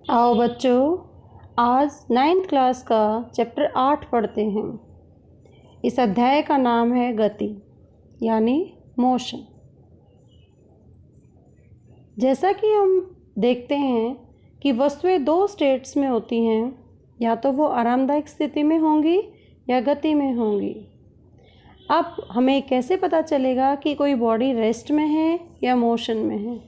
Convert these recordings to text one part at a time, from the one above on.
आओ बच्चों, आज 9th क्लास का चैप्टर 8 पढ़ते हैं। इस अध्याय का नाम है गति यानी मोशन। जैसा कि हम देखते हैं कि वस्तुएं दो स्टेट्स में होती हैं, या तो वो आरामदायक स्थिति में होंगी या गति में होंगी। अब हमें कैसे पता चलेगा कि कोई बॉडी रेस्ट में है या मोशन में है?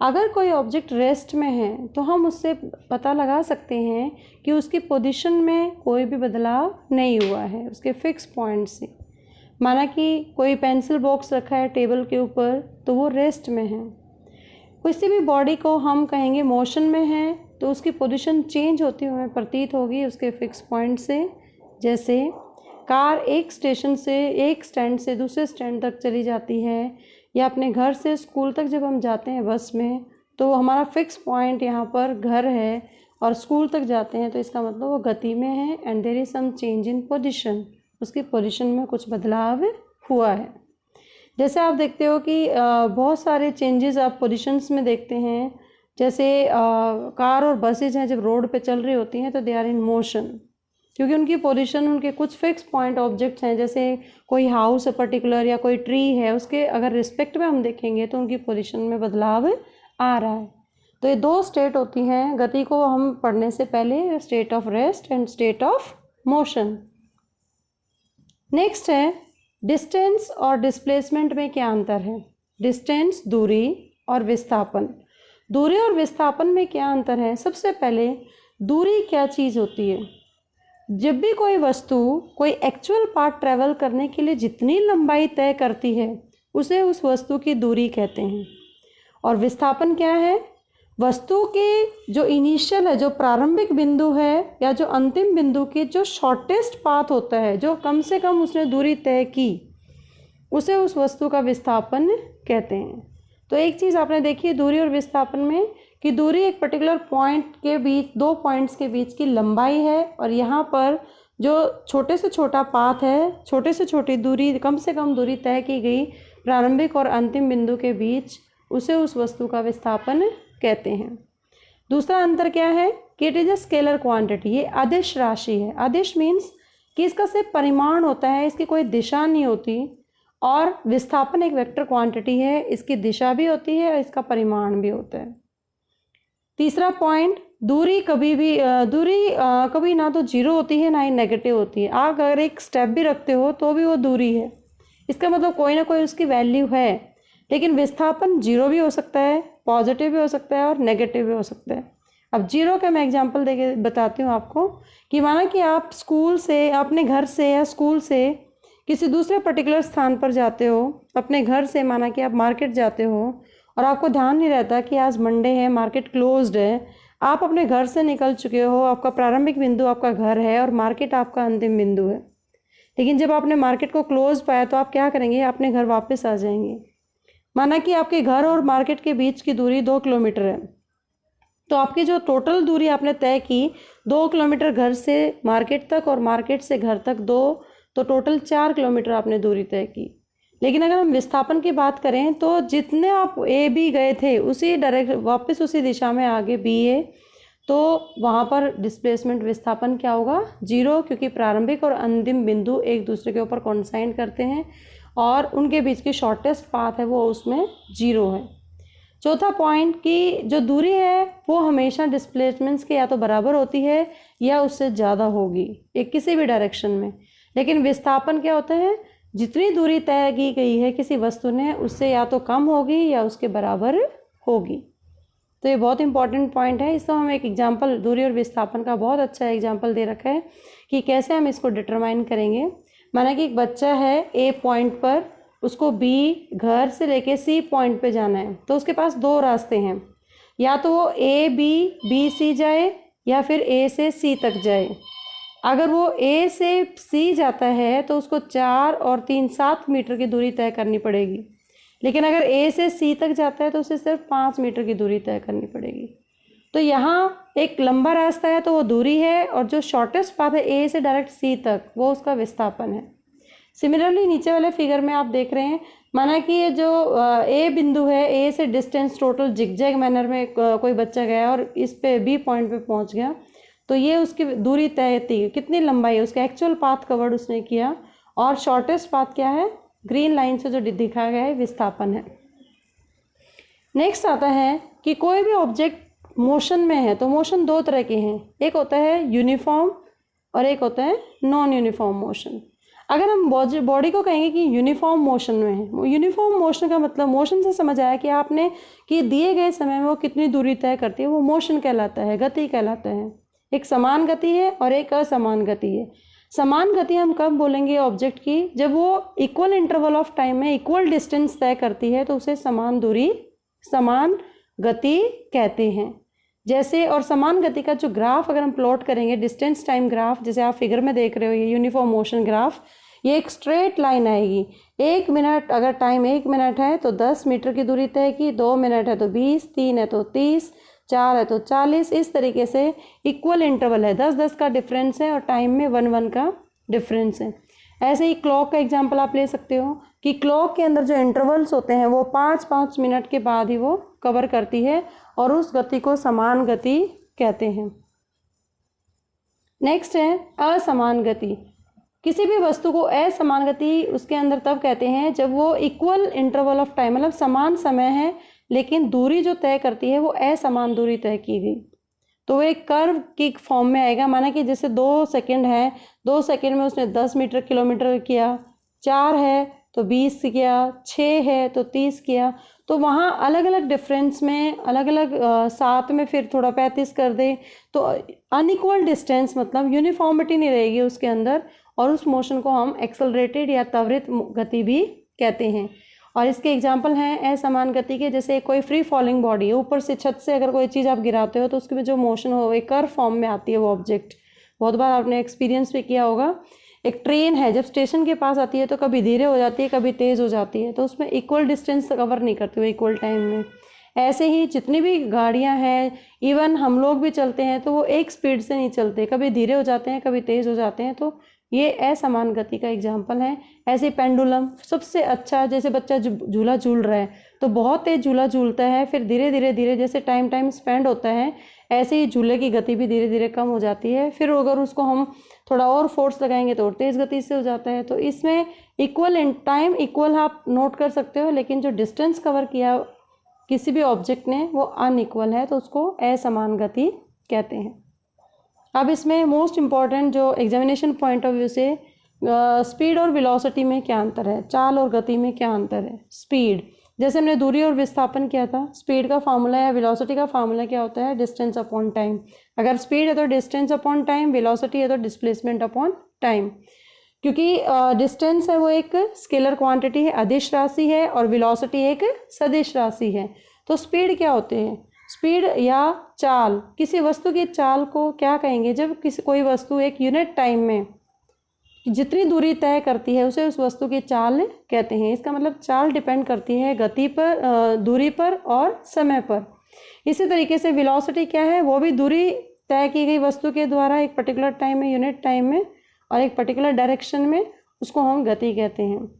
अगर कोई ऑब्जेक्ट रेस्ट में है तो हम उससे पता लगा सकते हैं कि उसकी पोजीशन में कोई भी बदलाव नहीं हुआ है उसके फिक्स पॉइंट से। माना कि कोई पेंसिल बॉक्स रखा है टेबल के ऊपर तो वो रेस्ट में है। किसी भी बॉडी को हम कहेंगे मोशन में है तो उसकी पोजीशन चेंज होती हुई हमें प्रतीत होगी उसके फिक्स पॉइंट से। जैसे कार एक स्टेशन से एक स्टैंड से दूसरे स्टैंड तक चली जाती है, या अपने घर से स्कूल तक जब हम जाते हैं बस में तो हमारा फिक्स पॉइंट यहाँ पर घर है और स्कूल तक जाते हैं तो इसका मतलब वो गति में है and there is some change in position, उसकी पोजीशन में कुछ बदलाव हुआ है। जैसे आप देखते हो कि बहुत सारे चेंजेस आप पोजीशंस में देखते हैं। जैसे कार और बसेज हैं जब रोड पे चल रही होती हैं तो दे आर इन मोशन, क्योंकि उनकी पोजीशन उनके कुछ फिक्स पॉइंट ऑब्जेक्ट्स हैं। जैसे कोई हाउस है पर्टिकुलर या कोई ट्री है, उसके अगर रिस्पेक्ट में हम देखेंगे तो उनकी पोजीशन में बदलाव आ रहा है। तो ये दो स्टेट होती हैं गति को हम पढ़ने से पहले, state of rest and state of motion. Next है डिस्टेंस और डिस्प्लेसमेंट में क्या अंतर है। डिस्टेंस दूरी और विस्थापन, दूरी और विस्थापन में क्या अंतर है। सबसे पहले दूरी क्या चीज़ होती है। जब भी कोई वस्तु कोई एक्चुअल पाथ ट्रैवल करने के लिए जितनी लंबाई तय करती है उसे उस वस्तु की दूरी कहते हैं। और विस्थापन क्या है, वस्तु के जो इनिशियल है, जो प्रारंभिक बिंदु है या जो अंतिम बिंदु की जो शॉर्टेस्ट पाथ होता है, जो कम से कम उसने दूरी तय की, उसे उस वस्तु का विस्थापन कहते हैं। तो एक चीज़ आपने देखी है दूरी और विस्थापन में कि दूरी एक पर्टिकुलर पॉइंट के बीच, दो पॉइंट्स के बीच की लंबाई है, और यहाँ पर जो छोटे से छोटा पाथ है, छोटे से छोटी दूरी, कम से कम दूरी तय की गई प्रारंभिक और अंतिम बिंदु के बीच, उसे उस वस्तु का विस्थापन कहते हैं। दूसरा अंतर क्या है कि it is a scalar quantity, ये अदिश राशि है। अदिश मीन्स कि इसका सिर्फ परिमाण होता है, इसकी कोई दिशा नहीं होती। और विस्थापन एक वेक्टर क्वांटिटी है, इसकी दिशा भी होती है और इसका परिमाण भी होता है। तीसरा पॉइंट, दूरी कभी ना तो जीरो होती है ना ही नेगेटिव होती है। आप अगर एक स्टेप भी रखते हो तो भी वो दूरी है, इसका मतलब कोई ना कोई उसकी वैल्यू है। लेकिन विस्थापन जीरो भी हो सकता है, पॉजिटिव भी हो सकता है और नेगेटिव भी हो सकता है। अब जीरो का मैं एग्जांपल देके बताती हूँ आपको कि माना कि आप स्कूल से, अपने घर से या स्कूल से किसी दूसरे पर्टिकुलर स्थान पर जाते हो। अपने घर से माना कि आप मार्केट जाते हो और आपको ध्यान नहीं रहता कि आज मंडे है, मार्केट क्लोज्ड है। आप अपने घर से निकल चुके हो, आपका प्रारंभिक बिंदु आपका घर है और मार्केट आपका अंतिम बिंदु है। लेकिन जब आपने मार्केट को क्लोज पाया तो आप क्या करेंगे, अपने घर वापस आ जाएंगे। माना कि आपके घर और मार्केट के बीच की दूरी 2 किलोमीटर है, तो आपकी जो टोटल दूरी आपने तय की 2 किलोमीटर घर से मार्केट तक और मार्केट से घर तक 2, तो टोटल 4 किलोमीटर आपने दूरी तय की। लेकिन अगर हम विस्थापन की बात करें तो जितने आप ए बी गए थे उसी वापस उसी दिशा में आगे बी ए, तो वहाँ पर डिस्प्लेसमेंट विस्थापन क्या होगा, जीरो, क्योंकि प्रारंभिक और अंतिम बिंदु एक दूसरे के ऊपर कॉन्साइन करते हैं और उनके बीच की शॉर्टेस्ट पाथ है वो उसमें जीरो है। चौथा पॉइंट कि जो दूरी है वो हमेशा डिस्प्लेसमेंट्स के या तो बराबर होती है या उससे ज़्यादा होगी एक किसी भी डायरेक्शन में। लेकिन विस्थापन क्या होता है, जितनी दूरी तय की गई है किसी वस्तु ने उससे या तो कम होगी या उसके बराबर होगी। तो ये बहुत इंपॉर्टेंट पॉइंट है। इसको हम एक एग्जांपल, दूरी और विस्थापन का बहुत अच्छा एग्जांपल दे रखा है कि कैसे हम इसको डिटरमाइन करेंगे। माना कि एक बच्चा है ए पॉइंट पर, उसको बी घर से लेके सी पॉइंट पे जाना है, तो उसके पास दो रास्ते हैं, या तो वो ए बी सी जाए या फिर ए से सी तक जाए। अगर वो ए से सी जाता है तो उसको 4 और 3 7 मीटर की दूरी तय करनी पड़ेगी। लेकिन अगर ए से सी तक जाता है तो उसे सिर्फ 5 मीटर की दूरी तय करनी पड़ेगी। तो यहाँ एक लंबा रास्ता है तो वो दूरी है, और जो शॉर्टेस्ट पाथ है ए से डायरेक्ट सी तक वो उसका विस्थापन है। सिमिलरली नीचे वाले फिगर में आप देख रहे हैं माना कि ये जो ए बिंदु है, ए से डिस्टेंस टोटल जिगजैग मैनर में कोई बच्चा गया और इस पे बी पॉइंट पे पहुंच गया, तो ये उसकी दूरी तय थी, कितनी लंबाई है, उसका एक्चुअल पाथ कवर्ड उसने किया, और शॉर्टेस्ट पाथ क्या है, ग्रीन लाइन से जो दिखाया गया है विस्थापन है। नेक्स्ट आता है कि कोई भी ऑब्जेक्ट मोशन में है, तो मोशन दो तरह के हैं, एक होता है यूनिफॉर्म और एक होता है नॉन यूनिफॉर्म मोशन। अगर हम बॉडी को कहेंगे कि यूनिफॉर्म मोशन में है, यूनिफॉर्म मोशन का मतलब मोशन से समझ आया कि आपने कि दिए गए समय में वो कितनी दूरी तय करती है, वो मोशन कहलाता है, गति कहलाता है। एक समान गति है और एक असमान गति है। समान गति हम कब बोलेंगे ऑब्जेक्ट की, जब वो इक्वल इंटरवल ऑफ टाइम में इक्वल डिस्टेंस तय करती है, तो उसे समान दूरी, समान गति कहते हैं। जैसे, और समान गति का जो ग्राफ अगर हम प्लॉट करेंगे, डिस्टेंस टाइम ग्राफ, जैसे आप फिगर में देख रहे हो, ये यूनिफॉर्म मोशन ग्राफ, ये एक स्ट्रेट लाइन आएगी। 1 मिनट, अगर टाइम 1 मिनट है तो 10 मीटर की दूरी तय की, 2 मिनट है तो 20, 3 है तो 30, 4 है तो 40, इस तरीके से इक्वल इंटरवल है, 10-10 का डिफरेंस है और टाइम में 1-1 का डिफरेंस है। ऐसे ही क्लॉक का एग्जांपल आप ले सकते हो कि क्लॉक के अंदर जो इंटरवल्स होते हैं वो 5-5 मिनट के बाद ही वो कवर करती है और उस गति को समान गति कहते हैं। नेक्स्ट है असमान गति। किसी भी वस्तु को असमान गति उसके अंदर तब कहते हैं जब वो इक्वल इंटरवल ऑफ टाइम, मतलब समान समय है लेकिन दूरी जो तय करती है वो असमान दूरी तय की गई, तो वो एक कर्व की फॉर्म में आएगा। माना कि जैसे 2 सेकंड है, 2 सेकंड में उसने 10 मीटर किलोमीटर किया, 4 है तो 20 किया, 6 है तो 30 किया, तो वहाँ अलग अलग डिफरेंस में अलग अलग 7 में फिर थोड़ा 35 कर दे, तो अनइक्वल डिस्टेंस, मतलब यूनिफॉर्मिटी नहीं रहेगी उसके अंदर, और उस मोशन को हम एक्सेलरेटेड या त्वरित गति भी कहते हैं। और इसके एग्जाम्पल हैं असमान गति के, जैसे कोई फ्री फॉलिंग बॉडी है, ऊपर से छत से अगर कोई चीज़ आप गिराते हो तो उसके में जो मोशन हो एक कर्व फॉर्म में आती है वो ऑब्जेक्ट, बहुत बार आपने एक्सपीरियंस भी किया होगा। एक ट्रेन है, जब स्टेशन के पास आती है तो कभी धीरे हो जाती है, कभी तेज़ हो जाती है, तो उसमें इक्वल डिस्टेंस कवर नहीं करती वो इक्वल टाइम में। ऐसे ही जितनी भी गाड़ियां हैं, इवन हम लोग भी चलते हैं तो वो एक स्पीड से नहीं चलते, कभी धीरे हो जाते हैं, कभी तेज़ हो जाते हैं, तो ये असमान गति का एग्जाम्पल है। ऐसे पेंडुलम सबसे अच्छा, जैसे बच्चा झूला झूल रहा है तो बहुत तेज झूला झूलता है, फिर धीरे धीरे धीरे जैसे टाइम स्पेंड होता है, ऐसे ही झूले की गति भी धीरे धीरे कम हो जाती है, फिर अगर उसको हम थोड़ा और फोर्स लगाएंगे तो और तेज़ गति से हो जाता है। तो इसमें इक्वल इन टाइम इक्वल आप नोट कर सकते हो, लेकिन जो डिस्टेंस कवर किया किसी भी ऑब्जेक्ट ने वो अनइक्वल है, तो उसको असमान गति कहते हैं। अब इसमें मोस्ट इम्पॉर्टेंट जो एग्जामिनेशन पॉइंट ऑफ व्यू से स्पीड और वेलोसिटी में क्या अंतर है, चाल और गति में क्या अंतर है। स्पीड, जैसे हमने दूरी और विस्थापन किया था, स्पीड का फार्मूला या वेलोसिटी का फार्मूला क्या होता है, डिस्टेंस अपॉन टाइम। अगर स्पीड है तो डिस्टेंस अपॉन टाइम, वेलोसिटी है तो डिस्प्लेसमेंट अपॉन टाइम। क्योंकि डिस्टेंस है वो एक स्केलर क्वांटिटी है, अदिश राशि है, और वेलोसिटी एक सदिश राशि है। तो स्पीड क्या होते हैं, स्पीड या चाल, किसी वस्तु की चाल को क्या कहेंगे, जब कोई वस्तु एक यूनिट टाइम में जितनी दूरी तय करती है उसे उस वस्तु की चाल कहते हैं। इसका मतलब चाल डिपेंड करती है गति पर, दूरी पर और समय पर। इसी तरीके से वेलोसिटी क्या है, वो भी दूरी तय की गई वस्तु के द्वारा एक पर्टिकुलर टाइम में, यूनिट टाइम में और एक पर्टिकुलर डायरेक्शन में, उसको हम गति कहते हैं।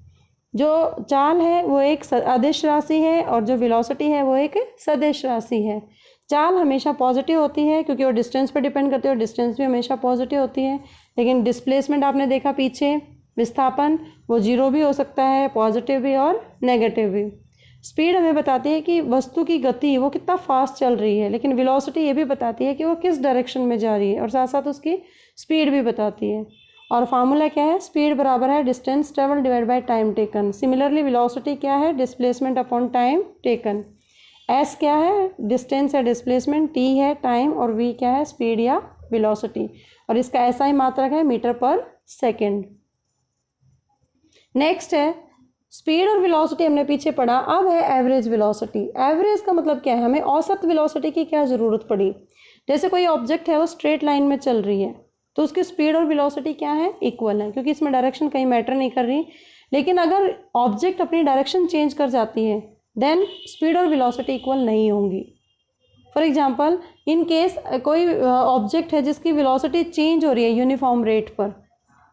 जो चाल है वो एक अदिश राशि है और जो वेलोसिटी है वो एक सदिश राशि है। चाल हमेशा पॉजिटिव होती है क्योंकि वो डिस्टेंस पर डिपेंड करती है और डिस्टेंस भी हमेशा पॉजिटिव होती है। लेकिन डिस्प्लेसमेंट आपने देखा पीछे, विस्थापन, वो जीरो भी हो सकता है, पॉजिटिव भी और नेगेटिव भी। स्पीड हमें बताती है कि वस्तु की गति वो कितना फास्ट चल रही है, लेकिन वेलोसिटी ये भी बताती है कि वो किस डायरेक्शन में जा रही है और साथ साथ उसकी स्पीड भी बताती है। और फार्मूला क्या है, स्पीड बराबर है distance travel divide by time taken. Similarly velocity क्या है, displacement upon time taken. S क्या है, डिस्टेंस है, डिस्प्लेसमेंट, टी है टाइम, और वी क्या है, स्पीड या वेलोसिटी, और इसका ऐसा ही मात्रक है मीटर पर सेकेंड। नेक्स्ट है स्पीड और वेलोसिटी हमने पीछे पढ़ा, अब है एवरेज वेलोसिटी। एवरेज का मतलब क्या है, हमें औसत वेलोसिटी की क्या ज़रूरत पड़ी। जैसे कोई ऑब्जेक्ट है वो स्ट्रेट लाइन में चल रही है तो उसकी स्पीड और वेलोसिटी क्या है, इक्वल है, क्योंकि इसमें डायरेक्शन कहीं मैटर नहीं कर रही। लेकिन अगर ऑब्जेक्ट अपनी डायरेक्शन चेंज कर जाती है देन स्पीड और वेलोसिटी इक्वल नहीं होंगी। फॉर एग्जांपल, इन केस कोई ऑब्जेक्ट है जिसकी वेलोसिटी चेंज हो रही है यूनिफॉर्म रेट पर,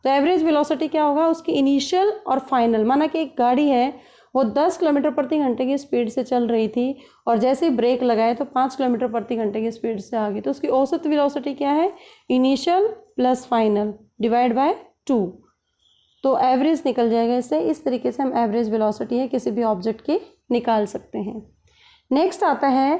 तो एवरेज वेलोसिटी क्या होगा, उसकी इनिशियल और फाइनल। माना कि एक गाड़ी है वो 10 किलोमीटर प्रति घंटे की स्पीड से चल रही थी और जैसे ही ब्रेक लगाए तो 5 किलोमीटर प्रति घंटे की स्पीड से आ गई, तो उसकी औसत वेलोसिटी क्या है, initial plus final divide by 2, तो एवरेज निकल जाएगा इससे। इस तरीके से हम एवरेज वेलोसिटी है किसी भी ऑब्जेक्ट की निकाल सकते हैं। नेक्स्ट आता है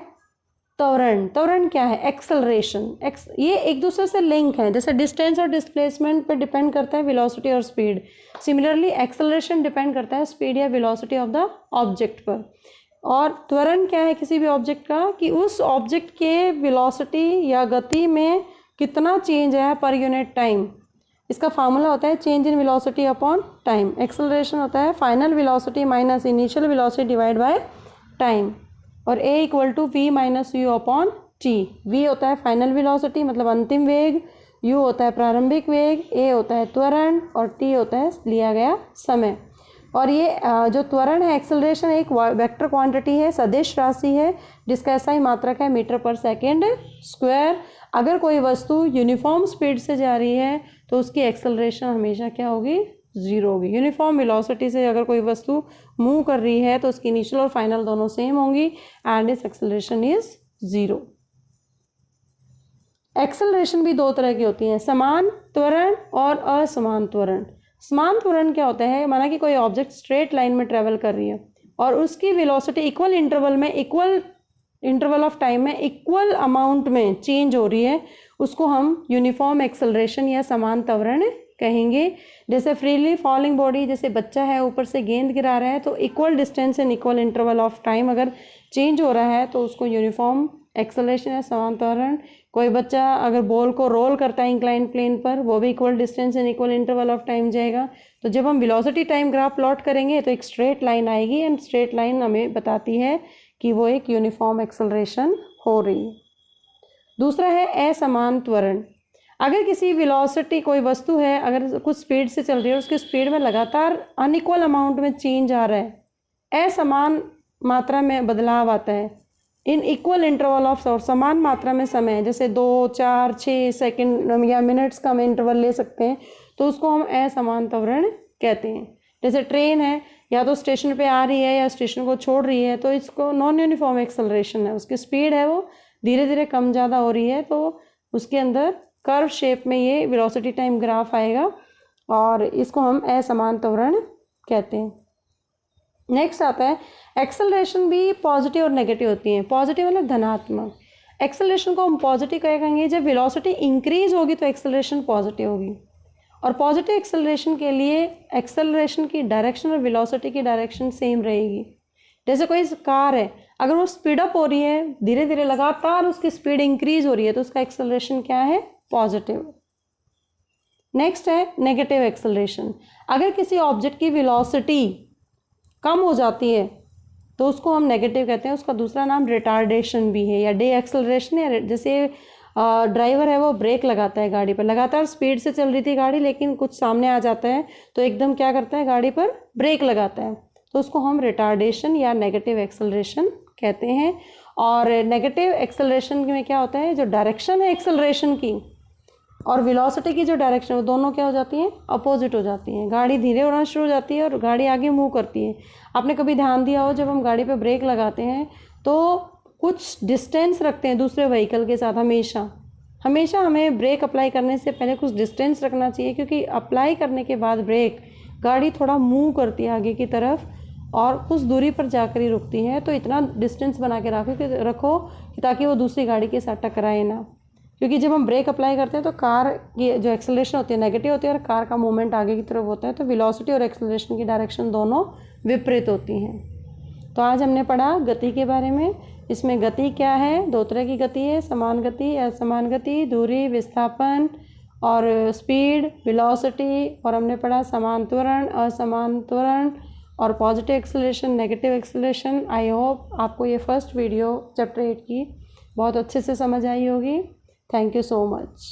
त्वरण। त्वरण क्या है, एक्सेलरेशन। ये एक दूसरे से लिंक है, जैसे डिस्टेंस और डिस्प्लेसमेंट पे डिपेंड करता है वेलोसिटी और स्पीड, सिमिलरली एक्सेलरेशन डिपेंड करता है स्पीड या वेलोसिटी ऑफ द ऑब्जेक्ट पर। और त्वरण क्या है किसी भी ऑब्जेक्ट का, कि उस ऑब्जेक्ट के वेलोसिटी या गति में कितना चेंज है पर यूनिट टाइम। इसका फार्मूला होता है change in velocity upon time. Acceleration होता है final velocity minus initial velocity divide by time, और a equal to V minus U upon T. v होता है फाइनल वेलोसिटी मतलब अंतिम वेग, u होता है प्रारंभिक वेग, a होता है त्वरण और t होता है लिया गया समय। और ये जो त्वरण है, एक्सेलरेशन, एक वेक्टर क्वांटिटी है, सदिश राशि है जिसका SI मात्रक है मीटर पर सेकेंड स्क्वायर। अगर कोई वस्तु यूनिफॉर्म स्पीड से जा रही है तो उसकी एक्सेलरेशन हमेशा क्या होगी, ज़ीरो होगी। यूनिफॉर्म वेलोसिटी से अगर कोई वस्तु मूव कर रही है तो उसकी इनिशियल और फाइनल दोनों सेम होंगी एंड इस एक्सेलरेशन इज ज़ीरो। एक्सेलरेशन भी दो तरह की होती हैं, समान त्वरण और असमान त्वरण। समान त्वरण क्या होता है, माना कि कोई ऑब्जेक्ट स्ट्रेट लाइन में ट्रेवल कर रही है और उसकी वेलोसिटी इक्वल इंटरवल में, इक्वल इंटरवल ऑफ टाइम में इक्वल अमाउंट में चेंज हो रही है, उसको हम यूनिफॉर्म एक्सेलरेशन या समान त्वरण कहेंगे। जैसे फ्रीली फॉलिंग बॉडी, जैसे बच्चा है ऊपर से गेंद गिरा रहा है तो equal distance and equal interval of time अगर चेंज हो रहा है तो उसको यूनिफॉर्म एक्सेलरेशन या समान त्वरण। कोई बच्चा अगर बॉल को रोल करता है इंक्लाइन प्लेन पर, वो भी equal distance and equal interval of time जाएगा। तो जब हम वेलोसिटी टाइम ग्राफ प्लॉट करेंगे तो एक स्ट्रेट लाइन आएगी एंड स्ट्रेट लाइन हमें बताती है कि वो एक यूनिफॉर्म एक्सेलरेशन हो रही है। दूसरा है असमान त्वरण। अगर किसी वेलोसिटी, कोई वस्तु है अगर कुछ स्पीड से चल रही है, उसकी स्पीड में लगातार अनइक्वल अमाउंट में चेंज आ रहा है, असमान मात्रा में बदलाव आता है इन इक्वल इंटरवल ऑफ, और समान मात्रा में समय, जैसे 2, 4, 6 सेकेंड या मिनट्स का हम इंटरवल ले सकते हैं, तो उसको हम असमान त्वरण कहते हैं। जैसे ट्रेन है, या तो स्टेशन पे आ रही है या स्टेशन को छोड़ रही है, तो इसको नॉन यूनिफॉर्म एक्सेलरेशन है, उसकी स्पीड है वो धीरे धीरे कम ज़्यादा हो रही है, तो उसके अंदर कर्व शेप में ये वेलोसिटी टाइम ग्राफ आएगा और इसको हम असमान त्वरण कहते हैं। नेक्स्ट आता है एक्सेलरेशन भी पॉजिटिव और नेगेटिव होती हैं। पॉजिटिव मतलब धनात्मक। एक्सेलरेशन को हम पॉजिटिव कहेंगे जब वेलोसिटी इंक्रीज होगी तो एक्सेलरेशन पॉजिटिव होगी, और पॉजिटिव एक्सेलरेशन के लिए एक्सेलरेशन की डायरेक्शन और वेलोसिटी की डायरेक्शन सेम रहेगी। जैसे कोई कार है, अगर वो स्पीड अप हो रही है धीरे धीरे लगातार उसकी स्पीड इंक्रीज हो रही है तो उसका एक्सेलरेशन क्या है, पॉजिटिव। नेक्स्ट है नेगेटिव एक्सेलरेशन। अगर किसी ऑब्जेक्ट की वेलोसिटी कम हो जाती है तो उसको हम नेगेटिव कहते हैं। उसका दूसरा नाम रिटार्डेशन भी है या डे एक्सेलरेशन है। जैसे ड्राइवर है वो ब्रेक लगाता है गाड़ी पर, लगातार स्पीड से चल रही थी गाड़ी लेकिन कुछ सामने आ जाता है तो एकदम क्या करता है, गाड़ी पर ब्रेक लगाता है, तो उसको हम रिटार्डेशन या नेगेटिव एक्सेलरेशन कहते हैं। और नेगेटिव एक्सेलरेशन में क्या होता है, जो डायरेक्शन है एक्सेलरेशन की और वेलोसिटी की जो डायरेक्शन, वो दोनों क्या हो जाती हैं, अपोजिट हो जाती हैं। गाड़ी धीरे उड़ना शुरू हो जाती है और गाड़ी आगे मूव करती है। आपने कभी ध्यान दिया हो, जब हम गाड़ी पे ब्रेक लगाते हैं तो कुछ डिस्टेंस रखते हैं दूसरे व्हीकल के साथ। हमेशा हमें ब्रेक अप्लाई करने से पहले कुछ डिस्टेंस रखना चाहिए, क्योंकि अप्लाई करने के बाद ब्रेक गाड़ी थोड़ा मूव करती है आगे की तरफ और कुछ दूरी पर जाकर ही रुकती है। तो इतना डिस्टेंस बना के रखो कि ताकि वो दूसरी गाड़ी के साथ टकराए ना, क्योंकि जब हम ब्रेक अप्लाई करते हैं तो कार की जो एक्सेलरेशन होती है नेगेटिव होती है और कार का मूवमेंट आगे की तरफ होता है, तो वेलोसिटी और एक्सेलरेशन की डायरेक्शन दोनों विपरीत होती हैं। तो आज हमने पढ़ा गति के बारे में। इसमें गति क्या है, दो तरह की गति है, समान गति, असमान गति, दूरी, विस्थापन और स्पीड, वेलोसिटी, और हमने पढ़ा समान त्वरण, असमान त्वरण और positive acceleration, negative acceleration. I hope आपको ये फर्स्ट वीडियो चैप्टर 8 की बहुत अच्छे से समझ आई होगी। Thank you so much.